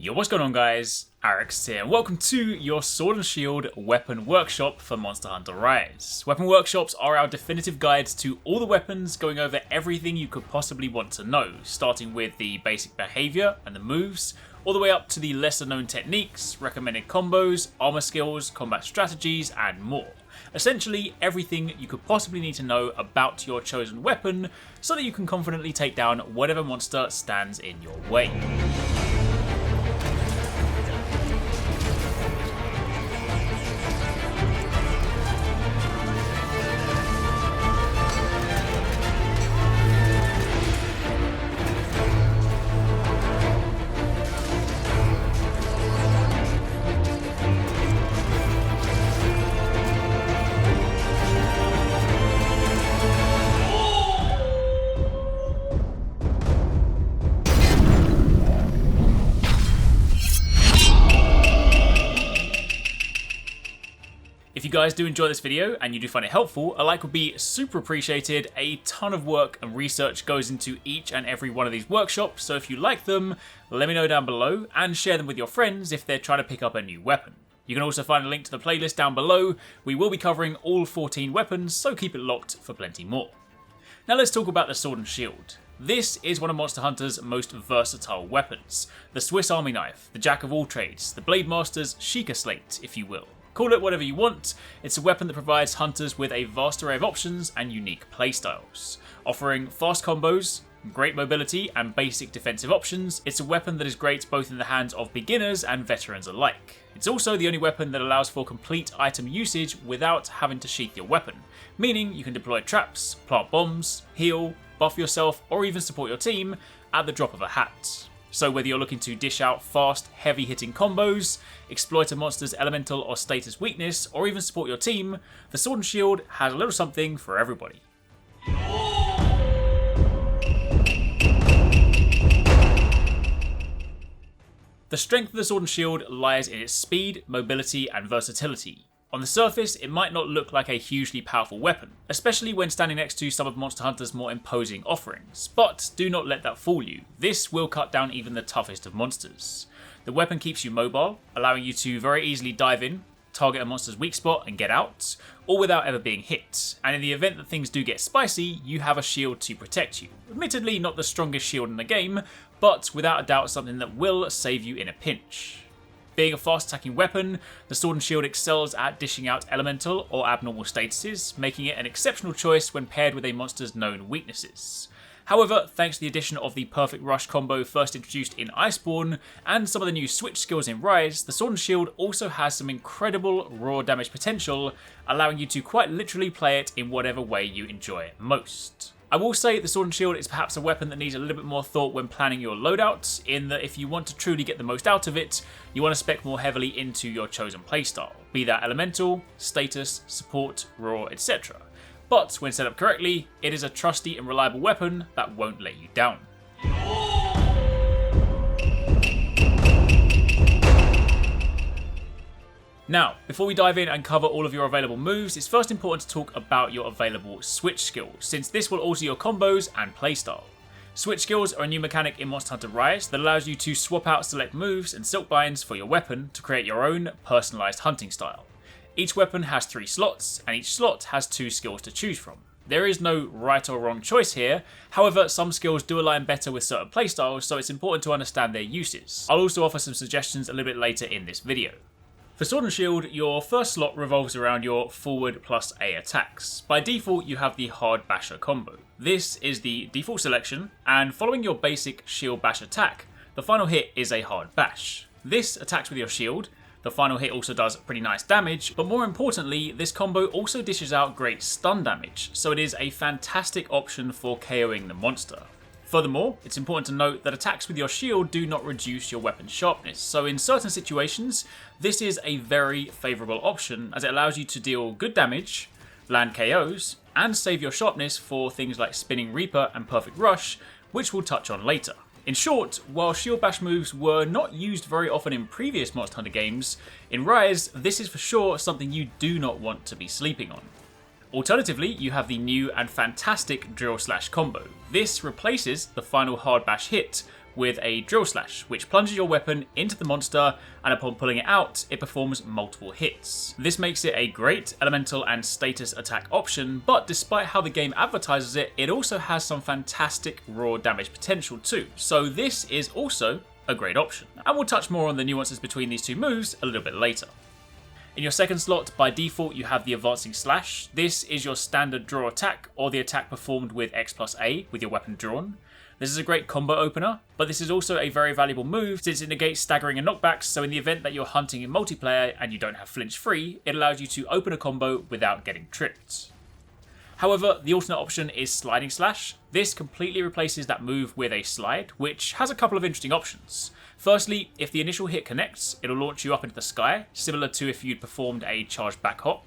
Yo, what's going on guys? Arekkz here, and welcome to your Sword and Shield weapon workshop for Monster Hunter Rise. Weapon workshops are our definitive guides to all the weapons, going over everything you could possibly want to know, starting with the basic behavior and the moves, all the way up to the lesser known techniques, recommended combos, armor skills, combat strategies, and more. Essentially everything you could possibly need to know about your chosen weapon so that you can confidently take down whatever monster stands in your way. If you guys do enjoy this video and you do find it helpful, a like would be super appreciated. A ton of work and research goes into each and every one of these workshops, so if you like them, let me know down below and share them with your friends if they're trying to pick up a new weapon. You can also find a link to the playlist down below. We will be covering all 14 weapons, so keep it locked for plenty more. Now let's talk about the Sword and Shield. This is one of Monster Hunter's most versatile weapons. The Swiss Army knife, the Jack of all trades, the Blade Master's Sheikah Slate, if you will. Call it whatever you want, it's a weapon that provides hunters with a vast array of options and unique playstyles. Offering fast combos, great mobility, and basic defensive options, it's a weapon that is great both in the hands of beginners and veterans alike. It's also the only weapon that allows for complete item usage without having to sheath your weapon, meaning you can deploy traps, plant bombs, heal, buff yourself, or even support your team at the drop of a hat. So whether you're looking to dish out fast, heavy-hitting combos, exploit a monster's elemental or status weakness, or even support your team, the Sword and Shield has a little something for everybody. The strength of the Sword and Shield lies in its speed, mobility, and versatility. On the surface, it might not look like a hugely powerful weapon, especially when standing next to some of Monster Hunter's more imposing offerings, but do not let that fool you. This will cut down even the toughest of monsters. The weapon keeps you mobile, allowing you to very easily dive in, target a monster's weak spot and get out, all without ever being hit, and in the event that things do get spicy, you have a shield to protect you. Admittedly not the strongest shield in the game, but without a doubt something that will save you in a pinch. Being a fast attacking weapon, the Sword and Shield excels at dishing out elemental or abnormal statuses, making it an exceptional choice when paired with a monster's known weaknesses. However, thanks to the addition of the Perfect Rush combo first introduced in Iceborne, and some of the new switch skills in Rise, the Sword and Shield also has some incredible raw damage potential, allowing you to quite literally play it in whatever way you enjoy it most. I will say the Sword and Shield is perhaps a weapon that needs a little bit more thought when planning your loadout, in that if you want to truly get the most out of it, you want to spec more heavily into your chosen playstyle, be that elemental, status, support, raw, etc. But when set up correctly, it is a trusty and reliable weapon that won't let you down. Now, before we dive in and cover all of your available moves, it's first important to talk about your available switch skills, since this will alter your combos and playstyle. Switch skills are a new mechanic in Monster Hunter Rise that allows you to swap out select moves and silk binds for your weapon to create your own personalised hunting style. Each weapon has 3 slots, and each slot has 2 skills to choose from. There is no right or wrong choice here, however some skills do align better with certain playstyles, so it's important to understand their uses. I'll also offer some suggestions a little bit later in this video. For Sword and Shield, your first slot revolves around your forward plus A attacks. By default, you have the Hard Basher combo. This is the default selection, and following your basic shield bash attack, the final hit is a Hard Bash. This attacks with your shield. The final hit also does pretty nice damage, but more importantly, this combo also dishes out great stun damage, so it is a fantastic option for KOing the monster. Furthermore, it's important to note that attacks with your shield do not reduce your weapon's sharpness, so in certain situations, this is a very favourable option as it allows you to deal good damage, land KOs, and save your sharpness for things like Spinning Reaper and Perfect Rush, which we'll touch on later. In short, while shield bash moves were not used very often in previous Monster Hunter games, in Rise, this is for sure something you do not want to be sleeping on. Alternatively, you have the new and fantastic drill slash combo. This replaces the final hard bash hit, with a drill slash, which plunges your weapon into the monster, and upon pulling it out, it performs multiple hits. This makes it a great elemental and status attack option, but despite how the game advertises it, it also has some fantastic raw damage potential too, so this is also a great option. And we'll touch more on the nuances between these two moves a little bit later. In your second slot, by default, you have the advancing slash. This is your standard draw attack, or the attack performed with X plus A with your weapon drawn. This is a great combo opener, but this is also a very valuable move since it negates staggering and knockbacks, so in the event that you're hunting in multiplayer and you don't have flinch free, it allows you to open a combo without getting tripped. However, the alternate option is sliding slash. This completely replaces that move with a slide, which has a couple of interesting options. Firstly, if the initial hit connects, it'll launch you up into the sky, similar to if you'd performed a charged back hop.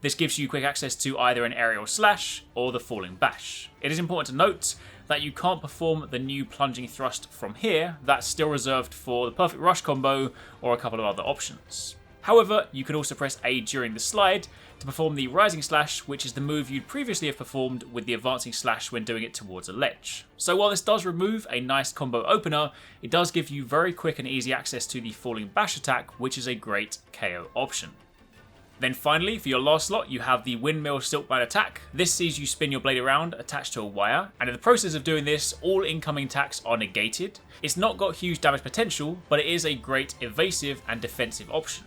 This gives you quick access to either an aerial slash or the falling bash. It is important to note that you can't perform the new plunging thrust from here. That's still reserved for the perfect rush combo or a couple of other options. However, you can also press A during the slide to perform the rising slash, which is the move you'd previously have performed with the advancing slash when doing it towards a ledge. So while this does remove a nice combo opener, it does give you very quick and easy access to the falling bash attack, which is a great KO option. Then finally, for your last slot, you have the windmill silkbind attack. This sees you spin your blade around attached to a wire, and in the process of doing this, all incoming attacks are negated. It's not got huge damage potential, but it is a great evasive and defensive option.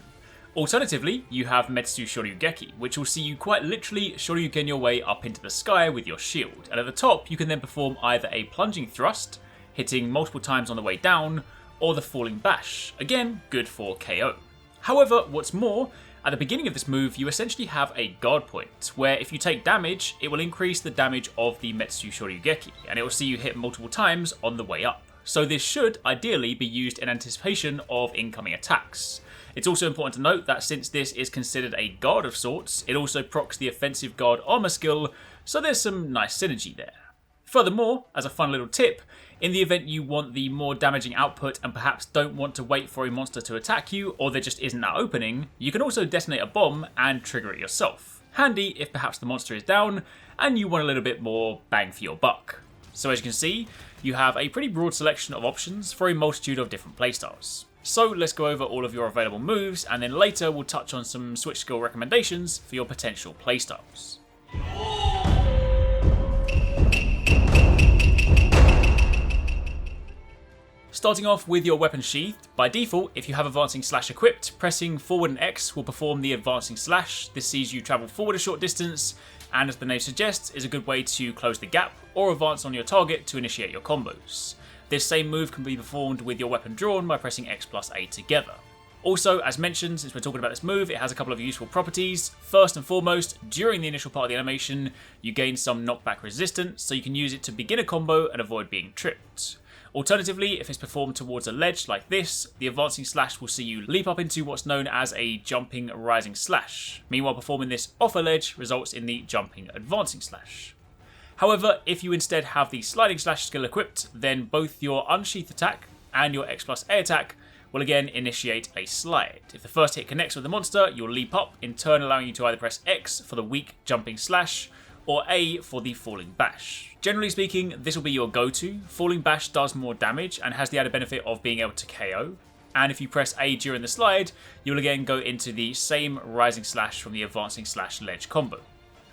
Alternatively, you have Metsu Shoryugeki, which will see you quite literally Shoryuken your way up into the sky with your shield, and at the top you can then perform either a plunging thrust, hitting multiple times on the way down, or the falling bash, again good for KO. However, what's more, at the beginning of this move you essentially have a guard point, where if you take damage, it will increase the damage of the Metsu Shoryugeki, and it will see you hit multiple times on the way up. So this should ideally be used in anticipation of incoming attacks. It's also important to note that since this is considered a guard of sorts, it also procs the offensive guard armor skill, so there's some nice synergy there. Furthermore, as a fun little tip, in the event you want the more damaging output and perhaps don't want to wait for a monster to attack you, or there just isn't that opening, you can also detonate a bomb and trigger it yourself. Handy if perhaps the monster is down and you want a little bit more bang for your buck. So as you can see, you have a pretty broad selection of options for a multitude of different playstyles. So let's go over all of your available moves, and then later we'll touch on some switch skill recommendations for your potential playstyles. Starting off with your weapon sheath, by default, if you have advancing slash equipped, pressing forward and X will perform the advancing slash. This sees you travel forward a short distance, and as the name suggests, is a good way to close the gap or advance on your target to initiate your combos. This same move can be performed with your weapon drawn by pressing X plus A together. Also, as mentioned, since we're talking about this move, it has a couple of useful properties. First and foremost, during the initial part of the animation, you gain some knockback resistance, so you can use it to begin a combo and avoid being tripped. Alternatively, if it's performed towards a ledge like this, the advancing slash will see you leap up into what's known as a jumping rising slash. Meanwhile, performing this off a ledge results in the jumping advancing slash. However, if you instead have the sliding slash skill equipped, then both your unsheath attack and your X plus A attack will again initiate a slide. If the first hit connects with the monster, you'll leap up, in turn allowing you to either press X for the weak jumping slash, or A for the falling bash. Generally speaking, this will be your go-to. Falling bash does more damage and has the added benefit of being able to KO. And if you press A during the slide, you'll again go into the same rising slash from the advancing slash ledge combo.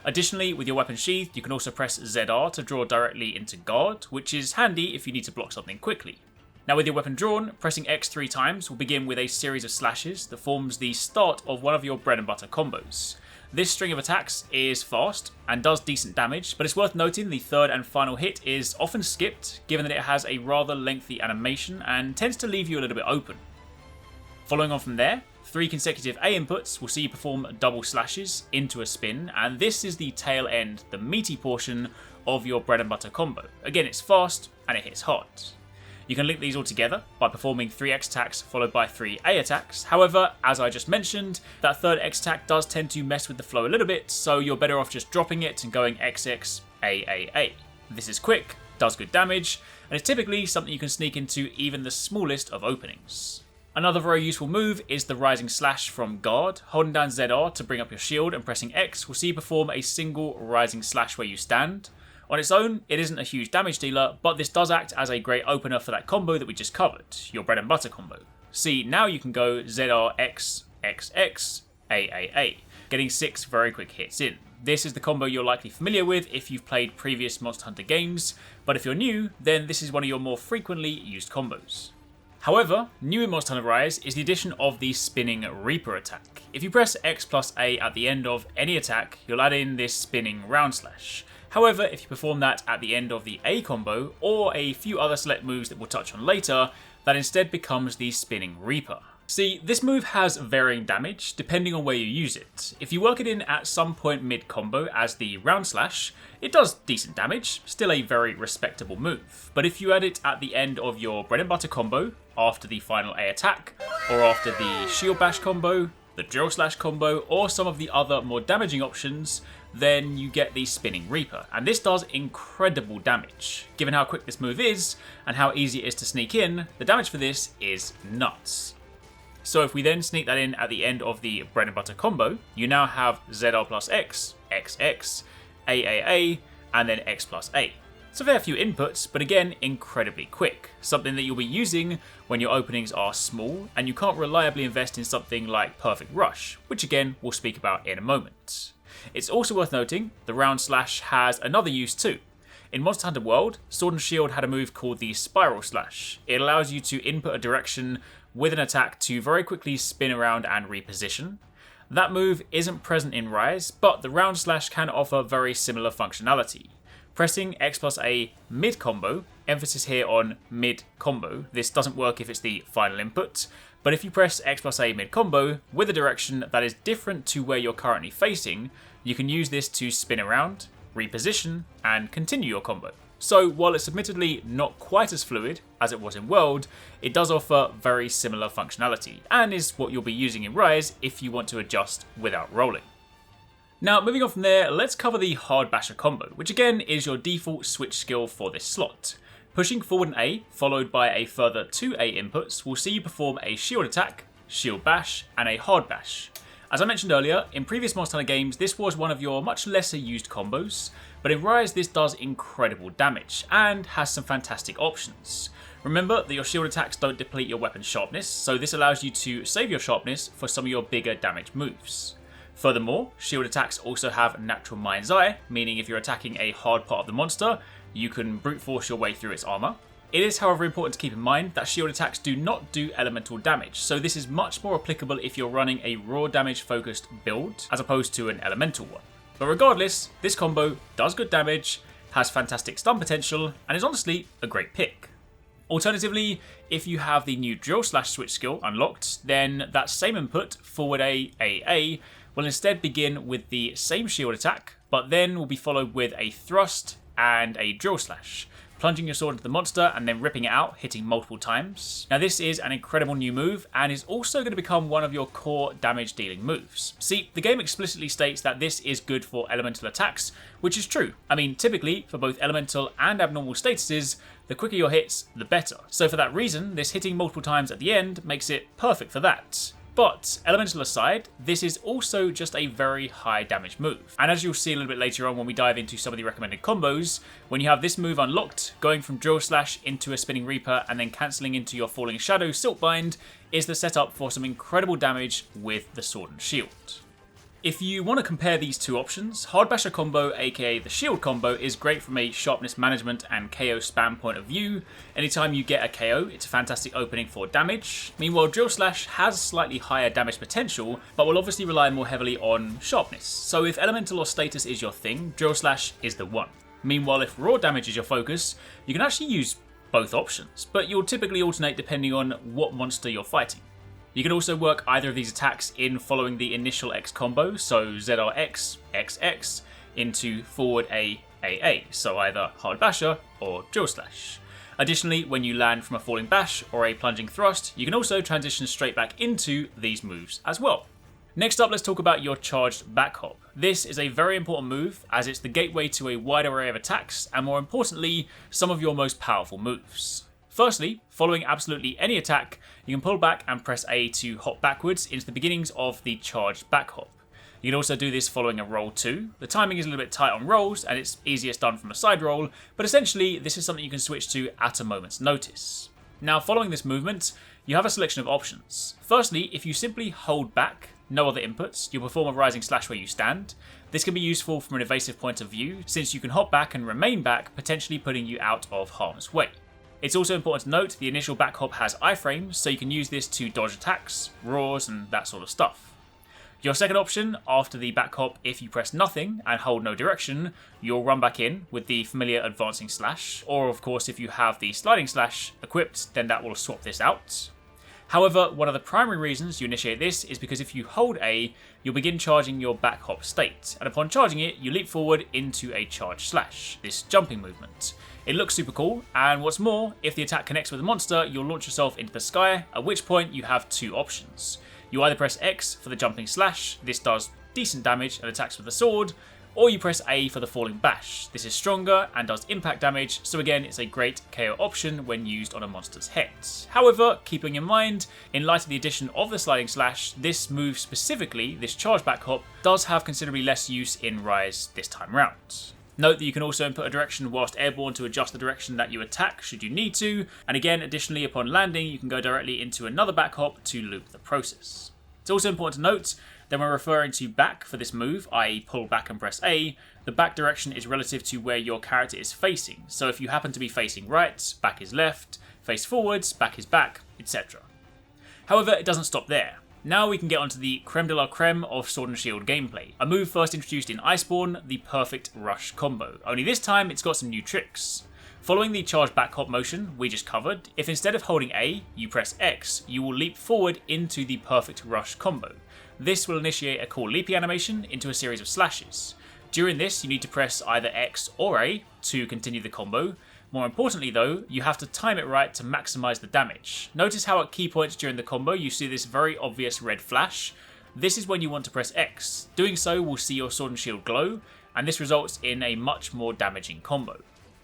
Additionally, with your weapon sheath, you can also press ZR to draw directly into guard, which is handy if you need to block something quickly. Now with your weapon drawn, pressing X 3 times will begin with a series of slashes that forms the start of one of your bread and butter combos. This string of attacks is fast and does decent damage, but it's worth noting the third and final hit is often skipped, given that it has a rather lengthy animation and tends to leave you a little bit open. Following on from there, 3 consecutive A inputs will see you perform double slashes into a spin, and this is the tail end, the meaty portion of your bread and butter combo. Again, it's fast and it hits hard. You can link these all together by performing 3 X attacks followed by 3 A attacks. However, as I just mentioned, that third X attack does tend to mess with the flow a little bit, so you're better off just dropping it and going XX A. This is quick, does good damage, and is typically something you can sneak into even the smallest of openings. Another very useful move is the rising slash from guard. Holding down ZR to bring up your shield and pressing X will see you perform a single rising slash where you stand. On its own, it isn't a huge damage dealer, but this does act as a great opener for that combo that we just covered, your bread and butter combo. See, now you can go ZRX, XX, AAA, getting 6 very quick hits in. This is the combo you're likely familiar with if you've played previous Monster Hunter games, but if you're new, then this is one of your more frequently used combos. However, new in Monster Hunter Rise is the addition of the spinning Reaper attack. If you press X plus A at the end of any attack, you'll add in this spinning round slash. However, if you perform that at the end of the A combo, or a few other select moves that we'll touch on later, that instead becomes the spinning Reaper. See, this move has varying damage depending on where you use it. If you work it in at some point mid-combo as the round slash, it does decent damage, still a very respectable move. But if you add it at the end of your bread and butter combo, after the final A attack, or after the shield bash combo, the drill slash combo, or some of the other more damaging options, then you get the spinning Reaper. And this does incredible damage. Given how quick this move is, and how easy it is to sneak in, the damage for this is nuts. So if we then sneak that in at the end of the bread and butter combo, you now have ZR plus X, XX, AAA, and then X plus A. It's a fair few inputs, but again, incredibly quick. Something that you'll be using when your openings are small, and you can't reliably invest in something like Perfect Rush, which again, we'll speak about in a moment. It's also worth noting, the round slash has another use too. In Monster Hunter World, Sword and Shield had a move called the Spiral Slash. It allows you to input a direction with an attack to very quickly spin around and reposition. That move isn't present in Rise, but the round slash can offer very similar functionality. Pressing X plus A mid-combo, emphasis here on mid-combo, this doesn't work if it's the final input, but if you press X plus A mid-combo with a direction that is different to where you're currently facing, you can use this to spin around, reposition, and continue your combo. So while it's admittedly not quite as fluid as it was in World, it does offer very similar functionality, and is what you'll be using in Rise if you want to adjust without rolling. Now moving on from there, let's cover the Hard Basher combo, which again is your default switch skill for this slot. Pushing forward an A, followed by a further 2 A inputs, will see you perform a shield attack, shield bash, and a hard bash. As I mentioned earlier, in previous Monster Hunter games, this was one of your much lesser used combos, but in Rise this does incredible damage, and has some fantastic options. Remember that your shield attacks don't deplete your weapon sharpness, so this allows you to save your sharpness for some of your bigger damage moves. Furthermore, shield attacks also have natural mind's eye, meaning if you're attacking a hard part of the monster, you can brute force your way through its armor. It is however important to keep in mind that shield attacks do not do elemental damage, so this is much more applicable if you're running a raw damage focused build as opposed to an elemental one. But regardless, this combo does good damage, has fantastic stun potential, and is honestly a great pick. Alternatively, if you have the new drill slash switch skill unlocked, then that same input, forward A, AA, will instead begin with the same shield attack, but then will be followed with a thrust and a drill slash, plunging your sword into the monster and then ripping it out, hitting multiple times. Now this is an incredible new move and is also going to become one of your core damage dealing moves. See, the game explicitly states that this is good for elemental attacks, which is true. I mean, typically for both elemental and abnormal statuses, the quicker your hits, the better. So for that reason, this hitting multiple times at the end makes it perfect for that. But, elemental aside, this is also just a very high damage move. And as you'll see a little bit later on when we dive into some of the recommended combos, when you have this move unlocked, going from Drill Slash into a Spinning Reaper and then cancelling into your Falling Shadow Silkbind is the setup for some incredible damage with the Sword and Shield. If you want to compare these two options, Hard Basher combo, aka the Shield combo, is great from a sharpness management and KO spam point of view. Anytime you get a KO, it's a fantastic opening for damage. Meanwhile, Drill Slash has slightly higher damage potential, but will obviously rely more heavily on sharpness. So if elemental or status is your thing, Drill Slash is the one. Meanwhile, if raw damage is your focus, you can actually use both options, but you'll typically alternate depending on what monster you're fighting. You can also work either of these attacks in following the initial X combo, so ZRX, XX, into forward A, AA, so either Hard Basher or Drill Slash. Additionally, when you land from a falling bash or a plunging thrust, you can also transition straight back into these moves as well. Next up, let's talk about your charged back hop. This is a very important move as it's the gateway to a wide array of attacks and, more importantly, some of your most powerful moves. Firstly, following absolutely any attack, you can pull back and press A to hop backwards into the beginnings of the charged back hop. You can also do this following a roll too. The timing is a little bit tight on rolls and it's easiest done from a side roll, but essentially this is something you can switch to at a moment's notice. Now following this movement, you have a selection of options. Firstly, if you simply hold back, no other inputs, you'll perform a rising slash where you stand. This can be useful from an evasive point of view since you can hop back and remain back, potentially putting you out of harm's way. It's also important to note the initial back hop has iframes, so you can use this to dodge attacks, roars and that sort of stuff. Your second option, after the back hop, if you press nothing and hold no direction, you'll run back in with the familiar advancing slash, or of course if you have the sliding slash equipped, then that will swap this out. However, one of the primary reasons you initiate this is because if you hold A, you'll begin charging your back hop state, and upon charging it, you leap forward into a charge slash, this jumping movement. It looks super cool, and what's more, if the attack connects with a monster, you'll launch yourself into the sky, at which point you have two options. You either press X for the jumping slash, this does decent damage and attacks with the sword, or you press A for the falling bash. This is stronger and does impact damage, so again it's a great KO option when used on a monster's head. However, keeping in mind, in light of the addition of the sliding slash, this move specifically, this charge back hop, does have considerably less use in Rise this time round. Note that you can also input a direction whilst airborne to adjust the direction that you attack should you need to, and again additionally upon landing you can go directly into another back hop to loop the process. It's also important to note that when referring to back for this move, i.e. pull back and press A, the back direction is relative to where your character is facing, so if you happen to be facing right, back is left, face forwards, back is back, etc. However, it doesn't stop there. Now we can get onto the creme de la creme of Sword and Shield gameplay, a move first introduced in Iceborne, the Perfect Rush combo, only this time it's got some new tricks. Following the charge back hop motion we just covered, if instead of holding A, you press X, you will leap forward into the Perfect Rush combo. This will initiate a cool leaping animation into a series of slashes. During this you need to press either X or A to continue the combo. More importantly though, you have to time it right to maximise the damage. Notice how at key points during the combo you see this very obvious red flash. This is when you want to press X. Doing so will see your Sword and Shield glow, and this results in a much more damaging combo.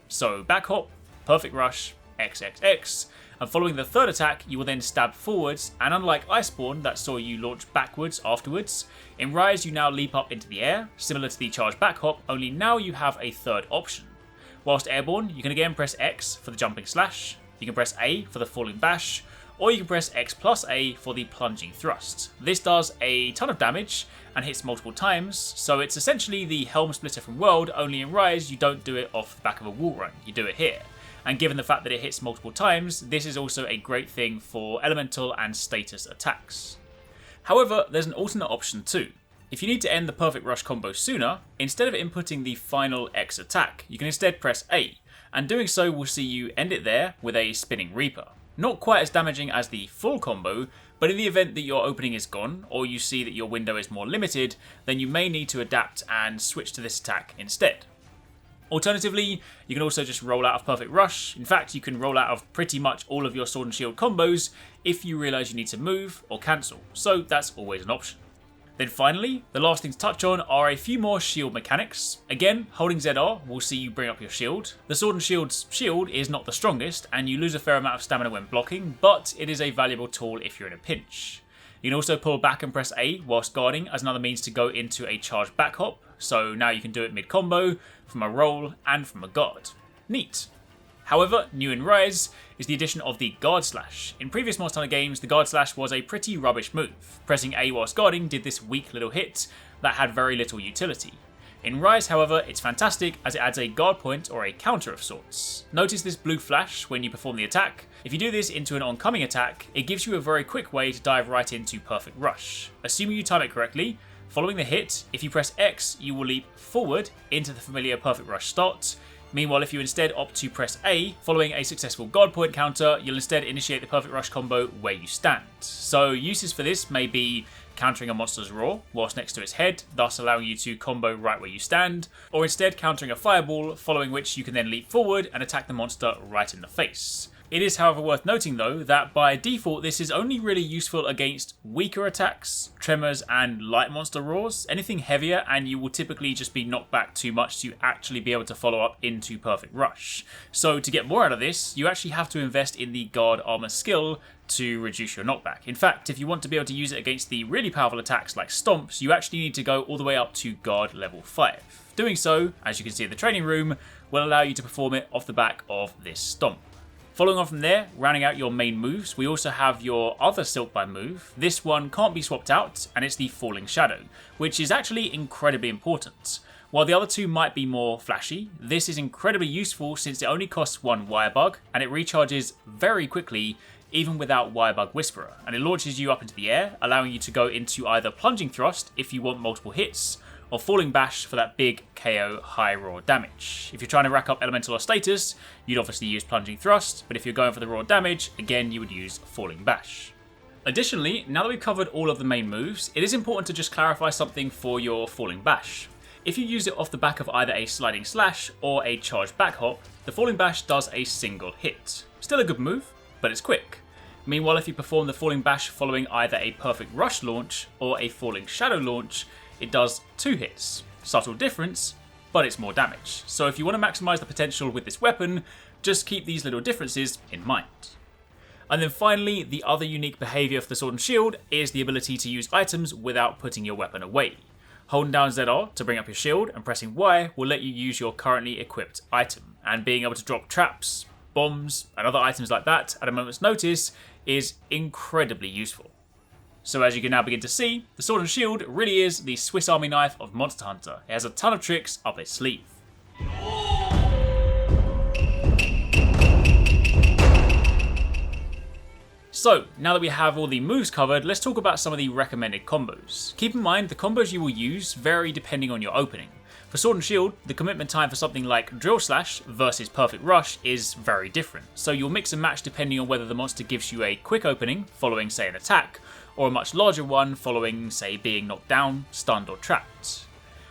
So back hop, perfect rush, XXX, and following the third attack you will then stab forwards, and unlike Iceborne that saw you launch backwards afterwards, in Rise you now leap up into the air, similar to the charge back hop, only now you have a third option. Whilst airborne, you can again press X for the jumping slash, you can press A for the falling bash, or you can press X plus A for the plunging thrust. This does a ton of damage and hits multiple times, so it's essentially the Helm Splitter from World, only in Rise you don't do it off the back of a wall run, you do it here. And given the fact that it hits multiple times, this is also a great thing for elemental and status attacks. However, there's an alternate option too. If you need to end the Perfect Rush combo sooner, instead of inputting the final X attack, you can instead press A, and doing so will see you end it there with a Spinning Reaper. Not quite as damaging as the full combo, but in the event that your opening is gone, or you see that your window is more limited, then you may need to adapt and switch to this attack instead. Alternatively, you can also just roll out of Perfect Rush. In fact, you can roll out of pretty much all of your Sword and Shield combos if you realise you need to move or cancel, so that's always an option. Then finally, the last thing to touch on are a few more shield mechanics. Again, holding ZR will see you bring up your shield. The Sword and Shield's shield is not the strongest, and you lose a fair amount of stamina when blocking, but it is a valuable tool if you're in a pinch. You can also pull back and press A whilst guarding as another means to go into a charge back hop, so now you can do it mid-combo, from a roll, and from a guard. Neat. However, new in Rise is the addition of the Guard Slash. In previous Monster Hunter games, the Guard Slash was a pretty rubbish move. Pressing A whilst guarding did this weak little hit that had very little utility. In Rise, however, it's fantastic as it adds a guard point or a counter of sorts. Notice this blue flash when you perform the attack. If you do this into an oncoming attack, it gives you a very quick way to dive right into Perfect Rush. Assuming you time it correctly, following the hit, if you press X, you will leap forward into the familiar Perfect Rush start. Meanwhile, if you instead opt to press A, following a successful guard point counter, you'll instead initiate the Perfect Rush combo where you stand. So uses for this may be countering a monster's roar whilst next to its head, thus allowing you to combo right where you stand, or instead countering a fireball, following which you can then leap forward and attack the monster right in the face. It is however worth noting though that by default this is only really useful against weaker attacks, tremors and light monster roars, anything heavier and you will typically just be knocked back too much to actually be able to follow up into Perfect Rush. So to get more out of this, you actually have to invest in the guard armor skill to reduce your knockback. In fact, if you want to be able to use it against the really powerful attacks like stomps, you actually need to go all the way up to guard level 5. Doing so, as you can see in the training room, will allow you to perform it off the back of this stomp. Following on from there, rounding out your main moves, we also have your other Silkbind move. This one can't be swapped out, and it's the Falling Shadow, which is actually incredibly important. While the other two might be more flashy, this is incredibly useful since it only costs 1 Wire Bug, and it recharges very quickly, even without Wire Bug Whisperer, and it launches you up into the air, allowing you to go into either Plunging Thrust if you want multiple hits, or Falling Bash for that big KO high raw damage. If you're trying to rack up elemental or status, you'd obviously use Plunging Thrust, but if you're going for the raw damage, again you would use Falling Bash. Additionally, now that we've covered all of the main moves, it is important to just clarify something for your Falling Bash. If you use it off the back of either a Sliding Slash or a Charged Back Hop, the Falling Bash does a single hit. Still a good move, but it's quick. Meanwhile, if you perform the Falling Bash following either a Perfect Rush launch or a Falling Shadow launch, it does 2 hits. Subtle difference, but it's more damage. So if you want to maximise the potential with this weapon, just keep these little differences in mind. And then finally, the other unique behaviour for the Sword and Shield is the ability to use items without putting your weapon away. Holding down ZR to bring up your shield and pressing Y will let you use your currently equipped item. And being able to drop traps, bombs, and other items like that at a moment's notice is incredibly useful. So as you can now begin to see, the Sword and Shield really is the Swiss Army knife of Monster Hunter. It has a ton of tricks up its sleeve. So, now that we have all the moves covered, let's talk about some of the recommended combos. Keep in mind, the combos you will use vary depending on your opening. For Sword and Shield, the commitment time for something like Drill Slash versus Perfect Rush is very different. So you'll mix and match depending on whether the monster gives you a quick opening, following say an attack, or a much larger one following say being knocked down, stunned or trapped.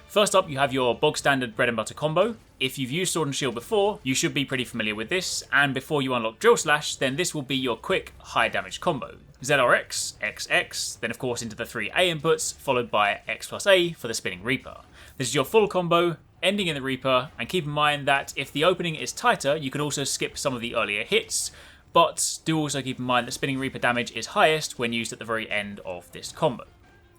First up, you have your bog standard bread and butter combo. If you've used Sword and Shield before, you should be pretty familiar with this, and before you unlock Drill Slash, then this will be your quick, high damage combo. ZRX, XX, then of course into the 3 A inputs, followed by X plus A for the Spinning Reaper. This is your full combo, ending in the Reaper, and keep in mind that if the opening is tighter, you can also skip some of the earlier hits, but do also keep in mind that Spinning Reaper damage is highest when used at the very end of this combo.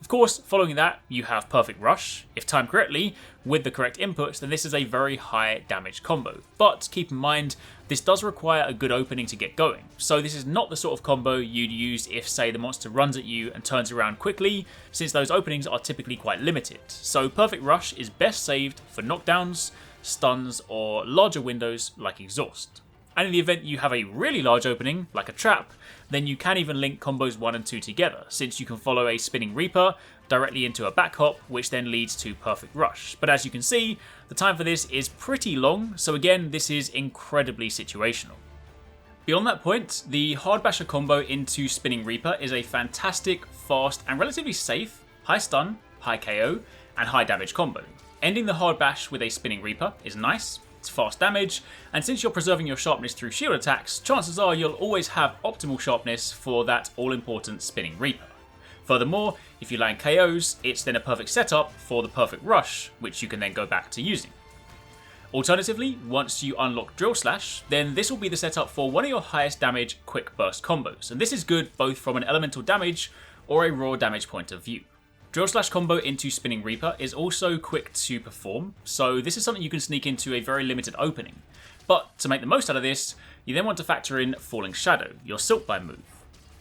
Of course, following that, you have Perfect Rush. If timed correctly, with the correct inputs, then this is a very high damage combo. But keep in mind, this does require a good opening to get going. So this is not the sort of combo you'd use if, say, the monster runs at you and turns around quickly, since those openings are typically quite limited. So Perfect Rush is best saved for knockdowns, stuns, or larger windows like Exhaust. And in the event you have a really large opening, like a trap, then you can even link combos 1 and 2 together, since you can follow a Spinning Reaper directly into a back hop, which then leads to Perfect Rush. But as you can see, the time for this is pretty long, so again, this is incredibly situational. Beyond that point, the Hard Basher combo into Spinning Reaper is a fantastic, fast, and relatively safe high stun, high KO, and high damage combo. Ending the Hard Bash with a Spinning Reaper is nice, it's fast damage, and since you're preserving your sharpness through shield attacks, chances are you'll always have optimal sharpness for that all-important Spinning Reaper. Furthermore, if you land KOs, it's then a perfect setup for the Perfect Rush, which you can then go back to using. Alternatively, once you unlock Drill Slash, then this will be the setup for one of your highest damage quick burst combos, and this is good both from an elemental damage or a raw damage point of view. Drill Slash combo into Spinning Reaper is also quick to perform, so this is something you can sneak into a very limited opening. But to make the most out of this, you then want to factor in Falling Shadow, your Silkbind move.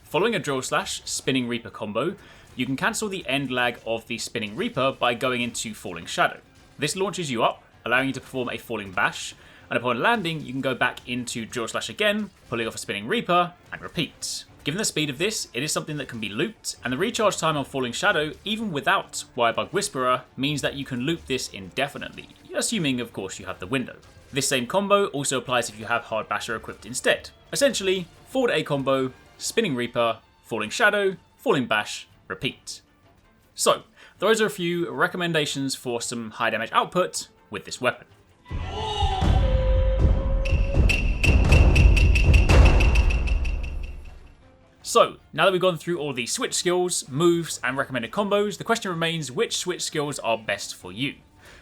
Following a Drill Slash Spinning Reaper combo, you can cancel the end lag of the Spinning Reaper by going into Falling Shadow. This launches you up, allowing you to perform a Falling Bash, and upon landing you can go back into Drill Slash again, pulling off a Spinning Reaper, and repeat. Given the speed of this, it is something that can be looped, and the recharge time on Falling Shadow, even without Wire Bug Whisperer, means that you can loop this indefinitely, assuming of course you have the window. This same combo also applies if you have Hard Basher equipped instead. Essentially, forward A combo, Spinning Reaper, Falling Shadow, Falling Bash, repeat. So, those are a few recommendations for some high damage output with this weapon. So, now that we've gone through all the switch skills, moves, and recommended combos, the question remains which switch skills are best for you.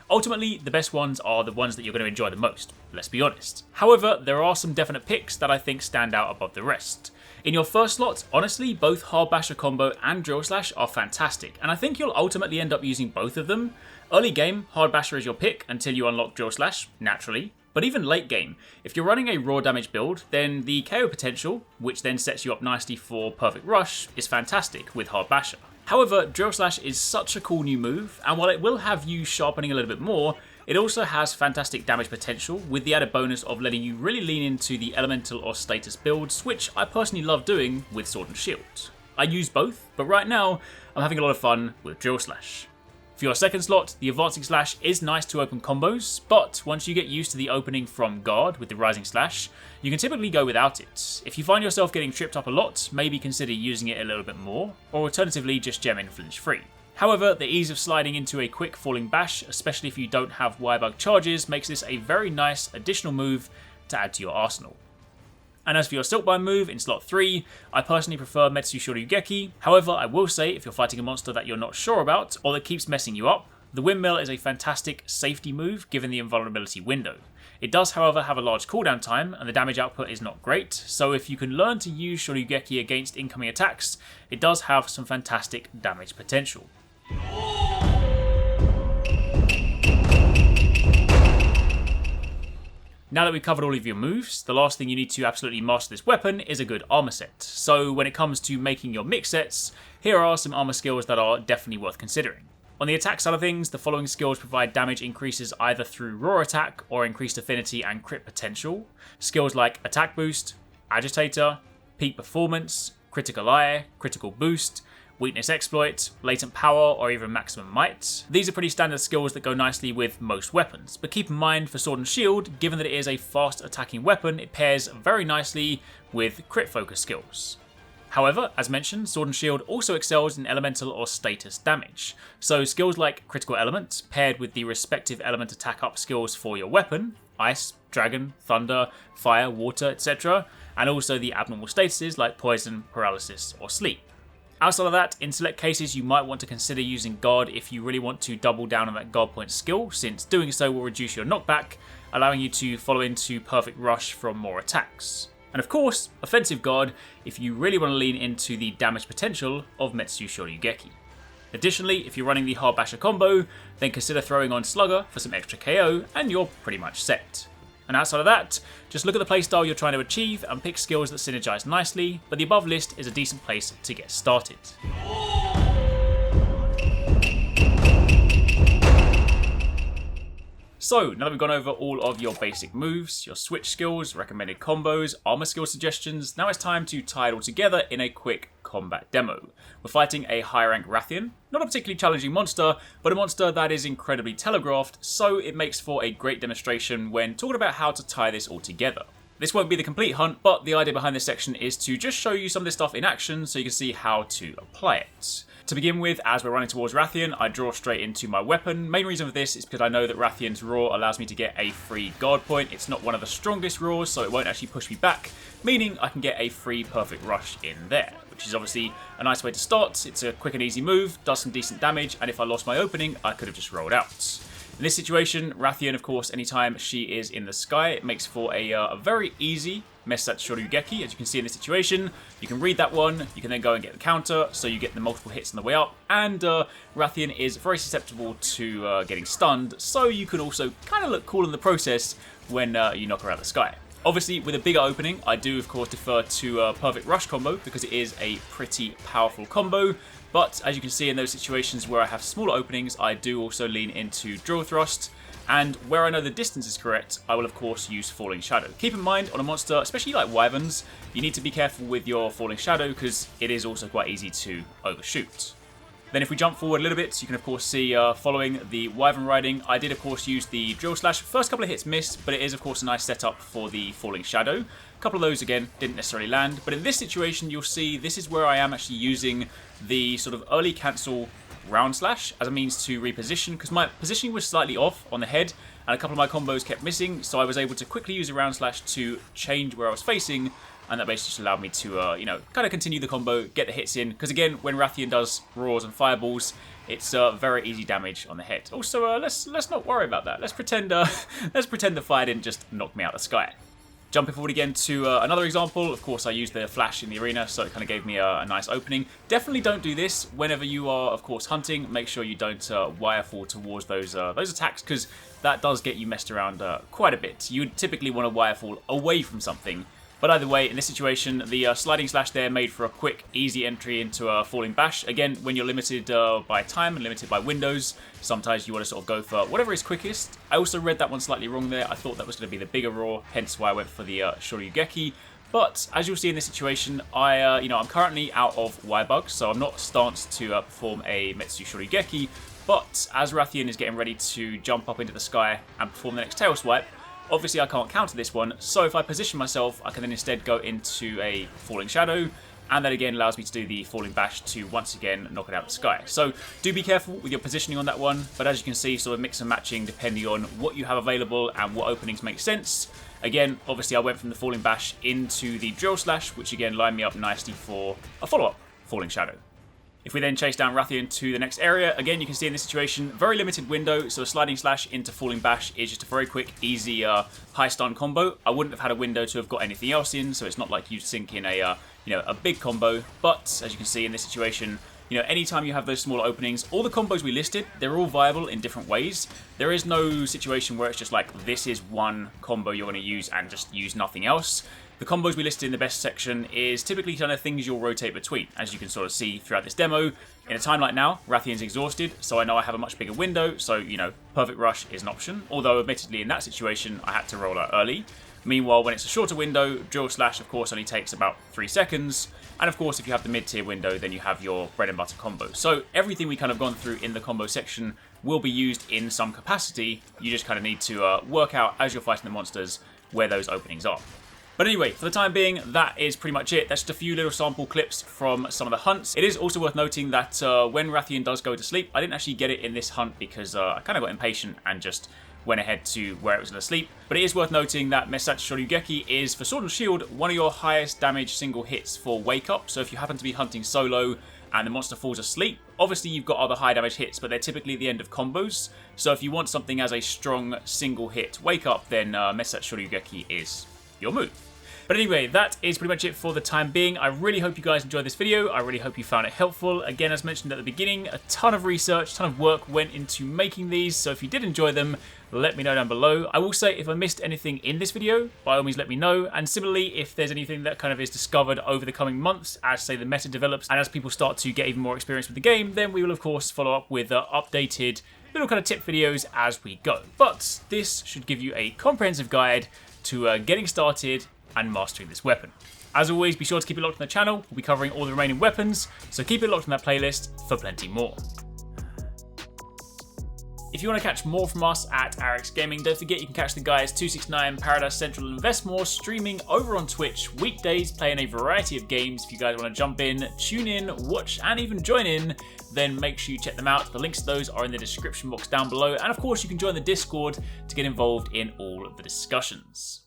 Ultimately, the best ones are the ones that you're going to enjoy the most, let's be honest. However, there are some definite picks that I think stand out above the rest. In your first slot, honestly, both Hard Basher combo and Drill Slash are fantastic, and I think you'll ultimately end up using both of them. Early game, Hard Basher is your pick until you unlock Drill Slash, naturally. But even late game, if you're running a raw damage build, then the KO potential, which then sets you up nicely for Perfect Rush, is fantastic with Hard Basher. However, Drill Slash is such a cool new move, and while it will have you sharpening a little bit more, it also has fantastic damage potential, with the added bonus of letting you really lean into the elemental or status builds, which I personally love doing with Sword and Shield. I use both, but right now, I'm having a lot of fun with Drill Slash. For your second slot, the Advancing Slash is nice to open combos, but once you get used to the opening from guard with the Rising Slash, you can typically go without it. If you find yourself getting tripped up a lot, maybe consider using it a little bit more, or alternatively just gem in flinch free. However, the ease of sliding into a quick falling bash, especially if you don't have Wirebug charges, makes this a very nice additional move to add to your arsenal. And as for your Silkbind move in slot 3, I personally prefer Metsu Shoryugeki. However, I will say if you're fighting a monster that you're not sure about or that keeps messing you up, the Windmill is a fantastic safety move given the invulnerability window. It does, however, have a large cooldown time and the damage output is not great, so if you can learn to use Shoryugeki against incoming attacks, it does have some fantastic damage potential. Now that we've covered all of your moves, the last thing you need to absolutely master this weapon is a good armor set. So when it comes to making your mix sets, here are some armor skills that are definitely worth considering. On the attack side of things, the following skills provide damage increases either through raw attack or increased affinity and crit potential. Skills like Attack Boost, Agitator, Peak Performance, Critical Eye, Critical Boost, Weakness Exploit, Latent Power, or even Maximum Might. These are pretty standard skills that go nicely with most weapons, but keep in mind for Sword and Shield, given that it is a fast attacking weapon, it pairs very nicely with crit focus skills. However, as mentioned, Sword and Shield also excels in elemental or status damage, so skills like Critical Element, paired with the respective element attack up skills for your weapon, Ice, Dragon, Thunder, Fire, Water, etc., and also the abnormal statuses like Poison, Paralysis, or Sleep. Outside of that, in select cases you might want to consider using Guard if you really want to double down on that guard point skill, since doing so will reduce your knockback, allowing you to follow into Perfect Rush from more attacks. And of course, Offensive Guard if you really want to lean into the damage potential of Metsu Shoryugeki. Additionally, if you're running the Hard Basher combo, then consider throwing on Slugger for some extra KO and you're pretty much set. And outside of that, just look at the playstyle you're trying to achieve and pick skills that synergize nicely, but the above list is a decent place to get started. So, now that we've gone over all of your basic moves, your switch skills, recommended combos, armor skill suggestions, now it's time to tie it all together in a quick combat demo. We're fighting a high rank Rathian, not a particularly challenging monster, but a monster that is incredibly telegraphed, so it makes for a great demonstration when talking about how to tie this all together. This won't be the complete hunt, but the idea behind this section is to just show you some of this stuff in action so you can see how to apply it. To begin with, as we're running towards Rathian, I draw straight into my weapon. Main reason for this is because I know that Rathian's Roar allows me to get a free guard point. It's not one of the strongest roars, so it won't actually push me back, meaning I can get a free Perfect Rush in there, which is obviously a nice way to start. It's a quick and easy move, does some decent damage, and if I lost my opening, I could have just rolled out. In this situation, Rathian, of course, anytime she is in the sky, it makes for a very easy Mesat Shoryugeki. As you can see in this situation, you can read that one, you can then go and get the counter, so you get the multiple hits on the way up, and Rathian is very susceptible to getting stunned, so you can also kind of look cool in the process when you knock her out of the sky. Obviously, with a bigger opening, I do, of course, defer to Perfect Rush combo, because it is a pretty powerful combo. But as you can see in those situations where I have smaller openings, I do also lean into Drill Thrust. And where I know the distance is correct, I will of course use Falling Shadow. Keep in mind, on a monster, especially like Wyverns, you need to be careful with your Falling Shadow because it is also quite easy to overshoot. Then if we jump forward a little bit, you can of course see following the Wyvern riding, I did of course use the Drill Slash. First couple of hits missed, but it is of course a nice setup for the Falling Shadow. A couple of those again didn't necessarily land, but in this situation you'll see this is where I am actually using the sort of early cancel Round Slash as a means to reposition, because my positioning was slightly off on the head and a couple of my combos kept missing, so I was able to quickly use a Round Slash to change where I was facing and that basically just allowed me to, you know, kind of continue the combo, get the hits in, because again, when Rathian does roars and fireballs, it's very easy damage on the head. Also, let's not worry about that. Let's pretend the fire didn't just knock me out of the sky. Jumping forward again to another example, of course I used the flash in the arena, so it kind of gave me a nice opening. Definitely don't do this whenever you are, of course, hunting. Make sure you don't wire fall towards those attacks, because that does get you messed around quite a bit. You would typically want to wire fall away from something. But either way, in this situation, the sliding slash there made for a quick, easy entry into a falling bash. Again, when you're limited by time and limited by windows, sometimes you want to sort of go for whatever is quickest. I also read that one slightly wrong there. I thought that was going to be the bigger roar, hence why I went for the Shoryugeki. But as you'll see in this situation, I'm currently out of wire bugs, so I'm not stanced to perform a Metsu Shoryugeki. But as Rathian is getting ready to jump up into the sky and perform the next tail swipe, obviously I can't counter this one, so if I position myself, I can then instead go into a falling shadow, and that again allows me to do the falling bash to once again knock it out of the sky. So do be careful with your positioning on that one, but as you can see, sort of mix and matching depending on what you have available and what openings make sense. Again, obviously I went from the falling bash into the drill slash, which again lined me up nicely for a follow-up falling shadow. If we then chase down Rathian to the next area, again, you can see in this situation, very limited window, so a sliding slash into falling bash is just a very quick, easy, high stun combo. I wouldn't have had a window to have got anything else in, so it's not like you sink in a big combo, but as you can see in this situation, anytime you have those smaller openings, all the combos we listed, they're all viable in different ways. There is no situation where it's just like, this is one combo you're going to use and just use nothing else. The combos we listed in the best section is typically kind of things you'll rotate between, as you can sort of see throughout this demo. In a time like now, Rathian's exhausted, so I know I have a much bigger window, so, Perfect Rush is an option, although admittedly in that situation, I had to roll out early. Meanwhile, when it's a shorter window, Drill Slash, of course, only takes about 3 seconds, and of course, if you have the mid-tier window, then you have your bread and butter combo. So everything we kind of gone through in the combo section will be used in some capacity. You just kind of need to work out, as you're fighting the monsters, where those openings are. But anyway, for the time being, that is pretty much it. That's just a few little sample clips from some of the hunts. It is also worth noting that when Rathian does go to sleep, I didn't actually get it in this hunt because I kind of got impatient and just went ahead to where it was going to sleep. But it is worth noting that Mesatsu Shoryugeki is, for Sword and Shield, one of your highest damage single hits for Wake Up. So if you happen to be hunting solo and the monster falls asleep, obviously you've got other high damage hits, but they're typically the end of combos. So if you want something as a strong single hit Wake Up, then Mesatsu Shoryugeki is your move. But anyway, that is pretty much it for the time being. I really hope you guys enjoyed this video. I really hope you found it helpful. Again, as mentioned at the beginning, a ton of research, a ton of work went into making these. So if you did enjoy them, let me know down below. I will say if I missed anything in this video, by all means let me know. And similarly, if there's anything that kind of is discovered over the coming months, as say the meta develops and as people start to get even more experience with the game, then we will of course follow up with updated little kind of tip videos as we go. But this should give you a comprehensive guide to getting started and mastering this weapon. As always, be sure to keep it locked on the channel. We'll be covering all the remaining weapons, so keep it locked on that playlist for plenty more. If you want to catch more from us at Arekkz Gaming, don't forget you can catch the guys 269, Paradise Central and Investmore streaming over on Twitch weekdays, playing a variety of games. If you guys want to jump in, tune in, watch and even join in, then make sure you check them out. The links to those are in the description box down below, and of course you can join the Discord to get involved in all of the discussions.